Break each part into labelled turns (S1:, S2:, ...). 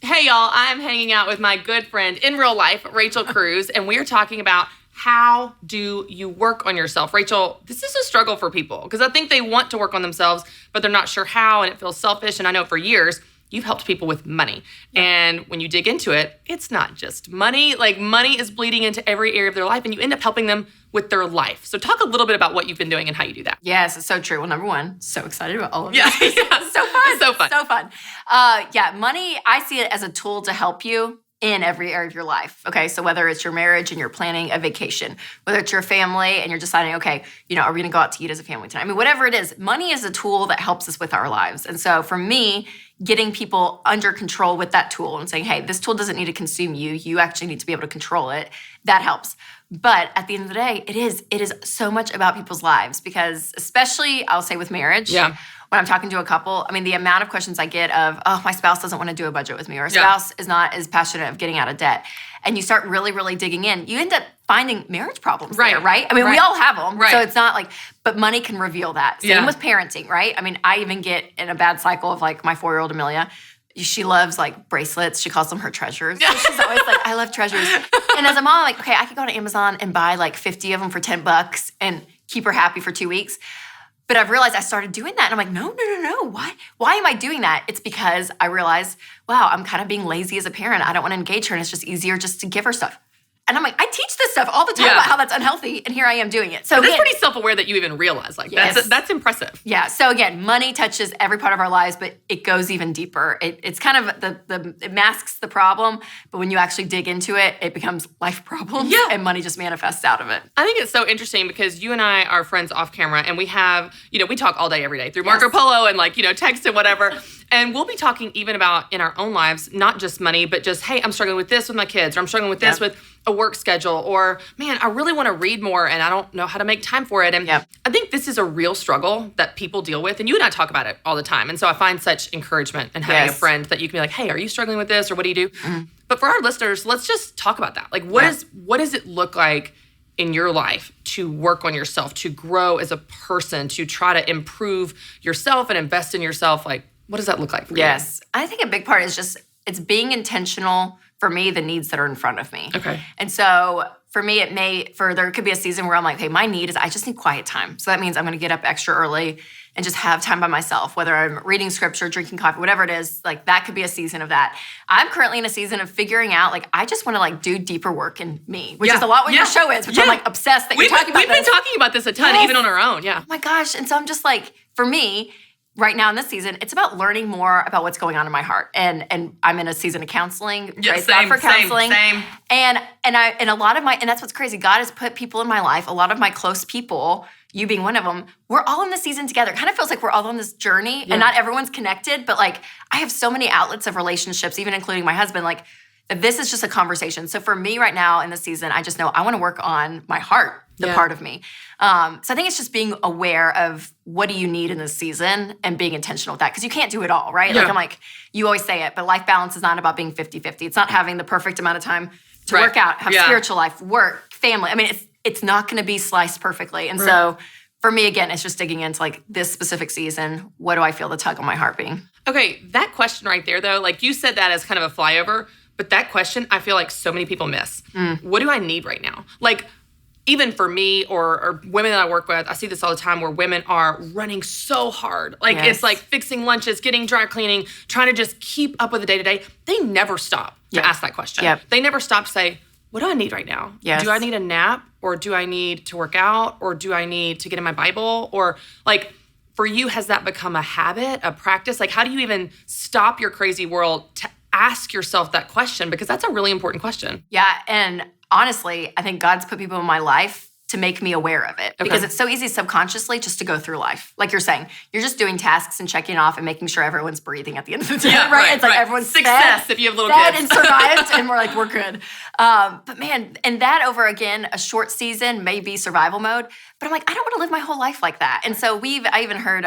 S1: Hey, y'all. I'm hanging out with my good friend in real life, Rachel Cruze, and we're talking about how do you work on yourself. Rachel, this is a struggle for people because I think they want to work on themselves, but they're not sure how, and it feels selfish. And I know for years, you've helped people with money. Yep. And when you dig into it, it's not just money. Like money is bleeding into every area of their life, and you end up helping them with their life. So talk a little bit about what you've been doing and how you do that.
S2: Yes, it's so true. Well, number one, so excited about all of
S1: Yeah,
S2: this.
S1: yeah.
S2: So fun.
S1: So fun.
S2: So fun. Money, I see it as a tool to help you in every area of your life. Okay, so whether it's your marriage and you're planning a vacation, whether it's your family and you're deciding, okay, are we gonna go out to eat as a family tonight? I mean, whatever it is, money is a tool that helps us with our lives. And so for me, getting people under control with that tool and saying, hey, this tool doesn't need to consume you. You actually need to be able to control it. That helps. But at the end of the day, it is so much about people's lives because especially, I'll say with marriage, when I'm talking to a couple, I mean, the amount of questions I get of, oh, my spouse doesn't want to do a budget with me, or a spouse is not as passionate of getting out of debt. And you start really, really digging in. You end up finding marriage problems there, right? I mean, we all have them. Right. So it's not like, but money can reveal that. Same with parenting, right? I mean, I even get in a bad cycle of like my 4-year-old Amelia. She loves like bracelets. She calls them her treasures. So she's always like, I love treasures. And as a mom, I'm like, okay, I could go to Amazon and buy like 50 of them for $10 and keep her happy for 2 weeks. But I've realized I started doing that. And I'm like, no. Why am I doing that? It's because I realized, wow, I'm kind of being lazy as a parent. I don't want to engage her. And it's just easier just to give her stuff. And I'm like, I teach this stuff all the time about how that's unhealthy, and here I am doing it. So
S1: that's pretty self-aware that you even realize. Like that's impressive.
S2: Yeah. So again, money touches every part of our lives, but it goes even deeper. It's kind of it masks the problem, but when you actually dig into it, it becomes life problems. Yeah. And money just manifests out of it.
S1: I think it's so interesting because you and I are friends off camera, and we have, we talk all day every day through Marco Polo and text and whatever. And we'll be talking even about in our own lives, not just money, but just, hey, I'm struggling with this with my kids, or I'm struggling with this with a work schedule, or man, I really want to read more and I don't know how to make time for it. And I think this is a real struggle that people deal with. And you and I talk about it all the time. And so I find such encouragement in having a friend that you can be like, hey, are you struggling with this? Or what do you do? Mm-hmm. But for our listeners, let's just talk about that. Like, what does it look like in your life to work on yourself, to grow as a person, to try to improve yourself and invest in yourself? Like, what does that look like for you?
S2: Yes. I think a big part is just, it's being intentional for me, the needs that are in front of me.
S1: Okay.
S2: And so for me, there could be a season where I'm like, hey, my need is I just need quiet time. So that means I'm going to get up extra early and just have time by myself, whether I'm reading scripture, drinking coffee, whatever it is, like that could be a season of that. I'm currently in a season of figuring out, like, I just want to do deeper work in me, which is a lot what your show is, which I'm like obsessed that you're talking about
S1: this. We've been talking about this a ton, even on our own,
S2: Oh my gosh. And so I'm just like, for me, right now in this season, it's about learning more about what's going on in my heart. And I'm in a season of counseling. Praise God for counseling.
S1: Same.
S2: And a lot of and that's what's crazy. God has put people in my life, a lot of my close people, you being one of them, we're all in this season together. It kind of feels like we're all on this journey and not everyone's connected, but like I have so many outlets of relationships, even including my husband, like this is just a conversation. So for me right now in this season, I just know I want to work on my heart, the part of me. So I think it's just being aware of what do you need in this season and being intentional with that. Because you can't do it all, right? Yeah. Like I'm like, you always say it, but life balance is not about being 50-50. It's not having the perfect amount of time to work out, have spiritual life, work, family. I mean, it's not going to be sliced perfectly. And so for me, again, it's just digging into like this specific season. What do I feel the tug on my heart being?
S1: Okay, that question right there though, like you said that as kind of a flyover, but that question I feel like so many people miss. What do I need right now? Like, even for me or women that I work with, I see this all the time where women are running so hard. Like it's like fixing lunches, getting dry cleaning, trying to just keep up with the day-to-day. They never stop to ask that question. They never stop to say, what do I need right now? Do I need a nap, or do I need to work out, or do I need to get in my Bible? Or like for you, has that become a habit, a practice? Like how do you even stop your crazy world to ask yourself that question? Because that's a really important question.
S2: Yeah, and honestly, I think God's put people in my life to make me aware of it. Because it's so easy subconsciously just to go through life. Like you're saying, you're just doing tasks and checking off and making sure everyone's breathing at the end of the day, right? It's like everyone's
S1: success
S2: fed,
S1: if you have little kids.
S2: and survived, and we're like, we're good. But man, and that over, again, a short season may be survival mode. But I'm like, I don't want to live my whole life like that. And so I even heard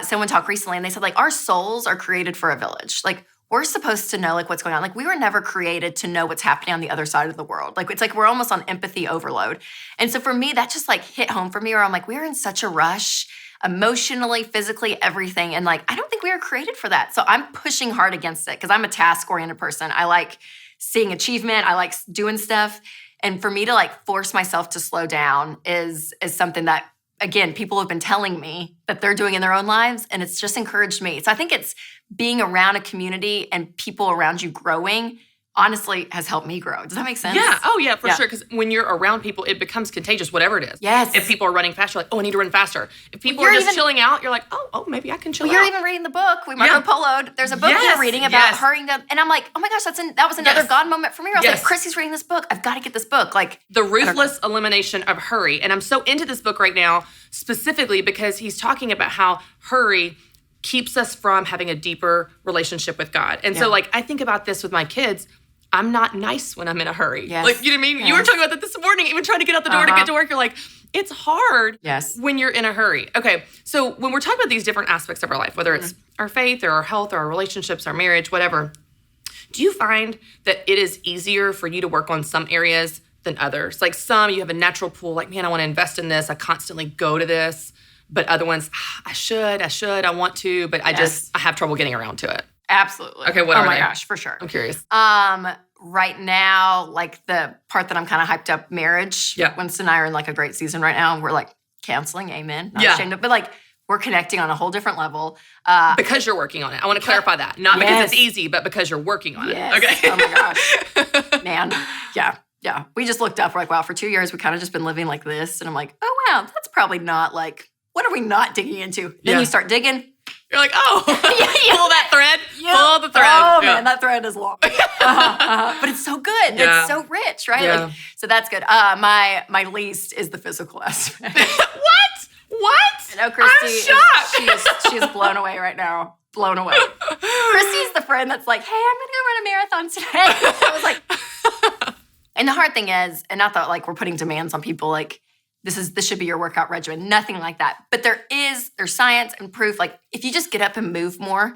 S2: someone talk recently, and they said, like, our souls are created for a village. Like, we're supposed to know like what's going on. Like we were never created to know what's happening on the other side of the world. Like it's like we're almost on empathy overload. And so for me, that just like hit home for me where I'm like, we're in such a rush. emotionally, physically, everything. And like, I don't think we were created for that. So I'm pushing hard against it because I'm a task-oriented person. I like seeing achievement. I like doing stuff. And for me to like force myself to slow down is something that, again, people have been telling me that they're doing in their own lives, and it's just encouraged me. So I think it's being around a community and people around you growing honestly has helped me grow. Does that make sense?
S1: Yeah. Oh, yeah, for sure. Because when you're around people, it becomes contagious, whatever it is.
S2: Yes.
S1: If people are running fast, you're like, oh, I need to run faster. If people are just chilling out, you're like, oh, maybe I can chill out.
S2: You're even reading the book. We Marco Polo'd. There's a book you're reading about hurrying to, and I'm like, oh my gosh, that was another God moment for me. I was like, Christy's reading this book. I've got to get this book. Like
S1: The Ruthless Elimination of Hurry. And I'm so into this book right now, specifically because he's talking about how hurry keeps us from having a deeper relationship with God. And so like, I think about this with my kids. I'm not nice when I'm in a hurry.
S2: Yes.
S1: Like, you know what I mean? Yes. You were talking about that this morning, even trying to get out the door to get to work. You're like, it's hard when you're in a hurry. Okay, so when we're talking about these different aspects of our life, whether it's our faith or our health or our relationships, our marriage, whatever, do you find that it is easier for you to work on some areas than others? Like some, you have a natural pull, like, man, I want to invest in this. I constantly go to this. But other ones, I should, I want to, but I have trouble getting around to it.
S2: Absolutely.
S1: Okay, what are they?
S2: Oh my gosh, for sure.
S1: I'm curious.
S2: Right now, like the part that I'm kind of hyped up, marriage.
S1: Yeah.
S2: Winston and I are in like a great season right now. We're like counseling, amen. Not ashamed of, but like we're connecting on a whole different level.
S1: Because you're working on it. I want to clarify that. Not because it's easy, but because you're working on it. Okay.
S2: Oh my gosh. Man. Yeah. Yeah. We just looked up, we're like, wow, for 2 years, we kind of just been living like this. And I'm like, oh wow, that's probably not like, what are we not digging into? Then you start digging.
S1: You're like, oh, pull that thread.
S2: Yeah.
S1: Pull the thread.
S2: Oh, man, that thread is long. But it's so good.
S1: Yeah.
S2: It's so rich, right?
S1: Yeah.
S2: Like, so that's good. My least is the physical aspect.
S1: What?
S2: I know Christy
S1: I'm shocked.
S2: She is blown away right now. Blown away. Christy's the friend that's like, hey, I'm going to go run a marathon today. I was like, and the hard thing is, and not that like we're putting demands on people like, this should be your workout regimen. Nothing like that. But there's science and proof. Like if you just get up and move more,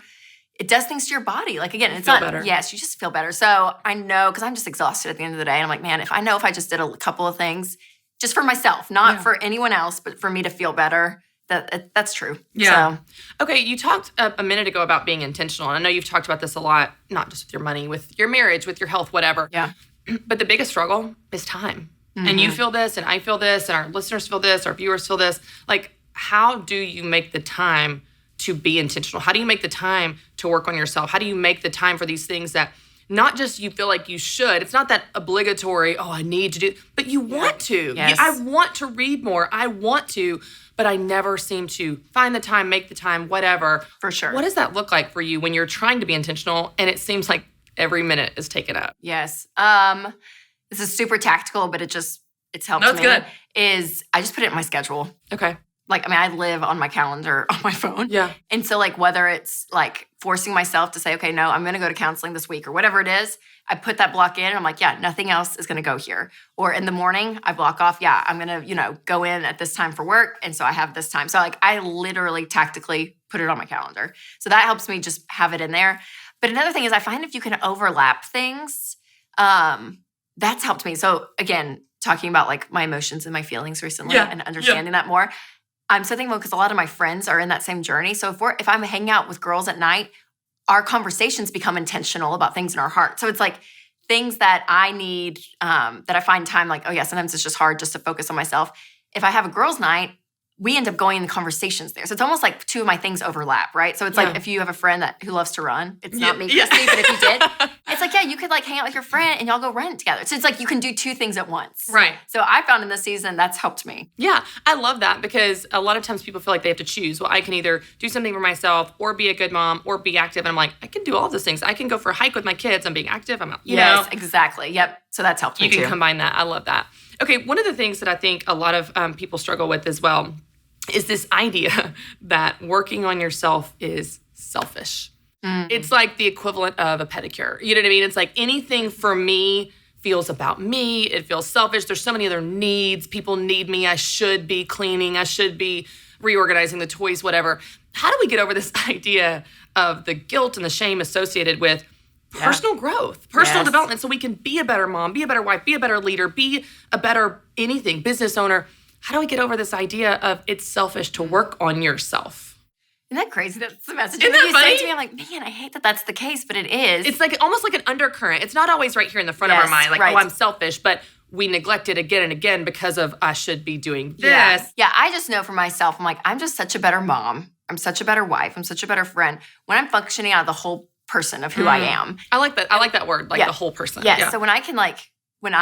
S2: it does things to your body. Like again, it's not better. Yes, you just feel better. So I know because I'm just exhausted at the end of the day. And I'm like, man, if I just did a couple of things just for myself, not for anyone else, but for me to feel better, that's true.
S1: Yeah.
S2: So.
S1: Okay, you talked a minute ago about being intentional. And I know you've talked about this a lot, not just with your money, with your marriage, with your health, whatever.
S2: Yeah.
S1: But the biggest struggle is time. Mm-hmm. And you feel this, and I feel this, and our listeners feel this, our viewers feel this. Like, how do you make the time to be intentional? How do you make the time to work on yourself? How do you make the time for these things that not just you feel like you should? It's not that obligatory, I need to do, but you want to.
S2: Yes.
S1: I want to read more. I want to, but I never seem to find the time, make the time, whatever.
S2: For sure.
S1: What does that look like for you when you're trying to be intentional and it seems like every minute is taken up?
S2: Yes. This is super tactical, but it's helped me.
S1: That's good.
S2: Is I just put it in my schedule.
S1: Okay.
S2: Like, I mean, I live on my calendar on my phone.
S1: Yeah.
S2: And so like whether it's like forcing myself to say, okay, no, I'm going to go to counseling this week or whatever it is, I put that block in and I'm like, yeah, nothing else is going to go here. Or in the morning, I block off, I'm going to, go in at this time for work. And so I have this time. So like I literally tactically put it on my calendar. So that helps me just have it in there. But another thing is I find if you can overlap things, that's helped me. So again, talking about like my emotions and my feelings recently and understanding that more. I'm so thankful because a lot of my friends are in that same journey. So if I'm hanging out with girls at night, our conversations become intentional about things in our heart. So it's like things that I need, that I find time like, sometimes it's just hard just to focus on myself. If I have a girls' night, we end up going in conversations there. So it's almost like two of my things overlap, right? So it's like if you have a friend who loves to run, it's not me, Christy, but if you did, it's like, you could like hang out with your friend and y'all go run together. So it's like you can do two things at once.
S1: Right.
S2: So I found in this season that's helped me.
S1: Yeah, I love that because a lot of times people feel like they have to choose. Well, I can either do something for myself or be a good mom or be active. And I'm like, I can do all those things. I can go for a hike with my kids. I'm being active. I'm out.
S2: Yes, exactly. Yep. So that's helped me too.
S1: You can combine that. I love that. Okay, one of the things that I think a lot of people struggle with as well is this idea that working on yourself is selfish. Mm-hmm. It's like the equivalent of a pedicure. You know what I mean? It's like anything for me feels about me. It feels selfish. There's so many other needs. People need me. I should be cleaning. I should be reorganizing the toys, whatever. How do we get over this idea of the guilt and the shame associated with personal growth, personal development, so we can be a better mom, be a better wife, be a better leader, be a better anything, business owner? how do we get over this idea of it's selfish to work on yourself?
S2: Isn't that crazy? That's the message
S1: Isn't
S2: that
S1: that
S2: you
S1: funny?
S2: say to me. I'm like, man, I hate that that's the case, but it is.
S1: It's like almost like an undercurrent. It's not always right here in the front of our mind, like,
S2: right.
S1: oh, I'm selfish, but we neglect it again and again because of I should be doing this.
S2: Yeah, I just know for myself, I'm like, I'm just such a better mom. I'm such a better wife. I'm such a better friend when I'm functioning out of the whole person of who I am.
S1: I like that. I like that word, like the whole person.
S2: Yeah. So when I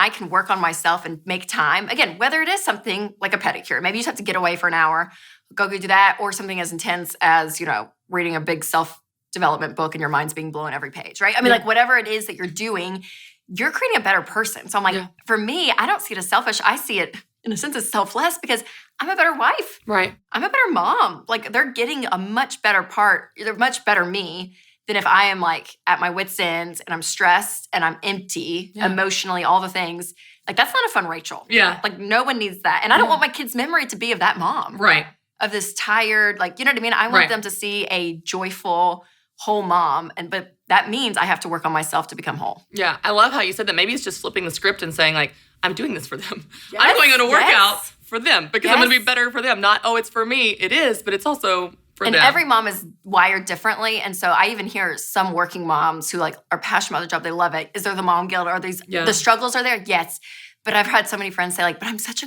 S2: can work on myself and make time, again, whether it is something like a pedicure, maybe you just have to get away for an hour, go do that, or something as intense as, reading a big self-development book and your mind's being blown every page, right? I mean, like whatever it is that you're doing, you're creating a better person. So I'm like, for me, I don't see it as selfish. I see it in a sense as selfless because I'm a better wife.
S1: Right.
S2: I'm a better mom. Like they're getting a much better they're much better me than if I am like at my wit's end and I'm stressed and I'm empty emotionally, all the things. Like that's not a fun Rachel.
S1: Yeah.
S2: Like no one needs that. And I don't want my kids' memory to be of that mom.
S1: Right.
S2: Of this tired, like, you know what I mean? I want them to see a joyful, whole mom. But that means I have to work on myself to become whole.
S1: Yeah. I love how you said that. Maybe it's just flipping the script and saying like, I'm doing this for them. I'm going on a workout for them because I'm going to be better for them. Not, oh, it's for me. It is, but it's also for them.
S2: And every mom is wired differently. And so I even hear some working moms who like are passionate about their job. They love it. Is there the mom guilt? Are these, the struggles are there? Yes. But I've had so many friends say like, but I'm such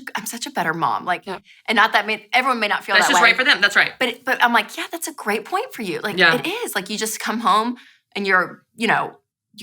S2: a better mom. Like, and not that everyone may not feel
S1: that's
S2: that
S1: just
S2: way.
S1: right for them. That's right.
S2: But I'm like, yeah, that's a great point for you. Like it is. Like you just come home and you're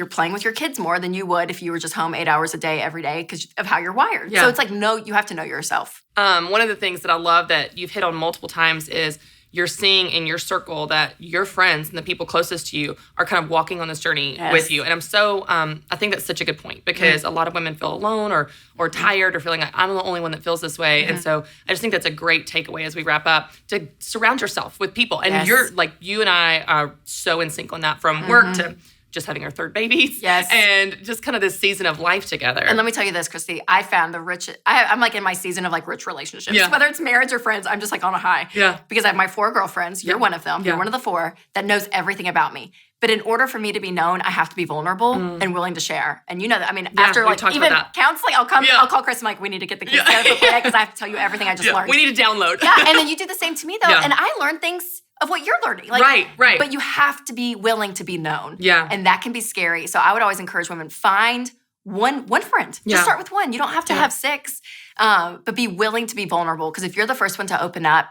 S2: playing with your kids more than you would if you were just home 8 hours a day every day because of how you're wired. Yeah. So it's like, no, you have to know yourself.
S1: One of the things that I love that you've hit on multiple times is you're seeing in your circle that your friends and the people closest to you are kind of walking on this journey with you. And I'm so, I think that's such a good point because a lot of women feel alone or tired or feeling like I'm the only one that feels this way. And so I just think that's a great takeaway as we wrap up to surround yourself with people. And you're like, you and I are so in sync on that from work to just having our third babies.
S2: Yes.
S1: And just kind of this season of life together.
S2: And let me tell you this, Christy, I found I'm like in my season of like rich relationships. Yeah. Whether it's marriage or friends, I'm just like on a high. Yeah. Because I have my 4 girlfriends. You're one of them. You're one of the 4 that knows everything about me. But in order for me to be known, I have to be vulnerable and willing to share. And you know that. I mean, after like even counseling, I'll call Chris and I'm like, we need to get the kids together because I have to tell you everything I just learned.
S1: We need to download.
S2: Yeah. And then you do the same to me though. Yeah. And I learn things of what you're learning. Like, right. But you have to be willing to be known. Yeah. And that can be scary. So I would always encourage women, find one friend. Just start with one. You don't have to have 6, but be willing to be vulnerable. Because if you're the first one to open up,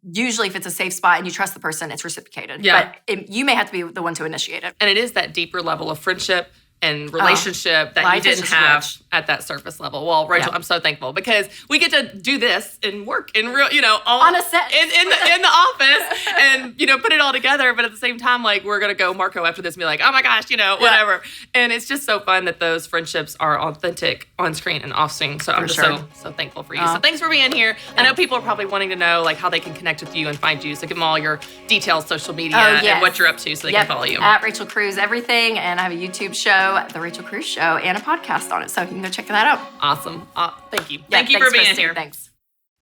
S2: usually if it's a safe spot and you trust the person, it's reciprocated. Yeah. But you may have to be the one to initiate it.
S1: And it is that deeper level of friendship and relationship that you didn't have at that surface level. Well, Rachel, I'm so thankful because we get to do this and work in real,
S2: on a set
S1: in the office and, put it all together. But at the same time, like we're going to go Marco after this and be like, oh my gosh, whatever. And it's just so fun that those friendships are authentic on screen and off screen. So I'm just so thankful for you. So thanks for being here. I know people are probably wanting to know like how they can connect with you and find you. So give them all your details, social media and what you're up to so they can follow you.
S2: At Rachel Cruze everything. And I have a YouTube show, The Rachel Cruze Show, and a podcast on it. So you can go check that out.
S1: Awesome. Thank you. Thank you for being here.
S2: Thanks.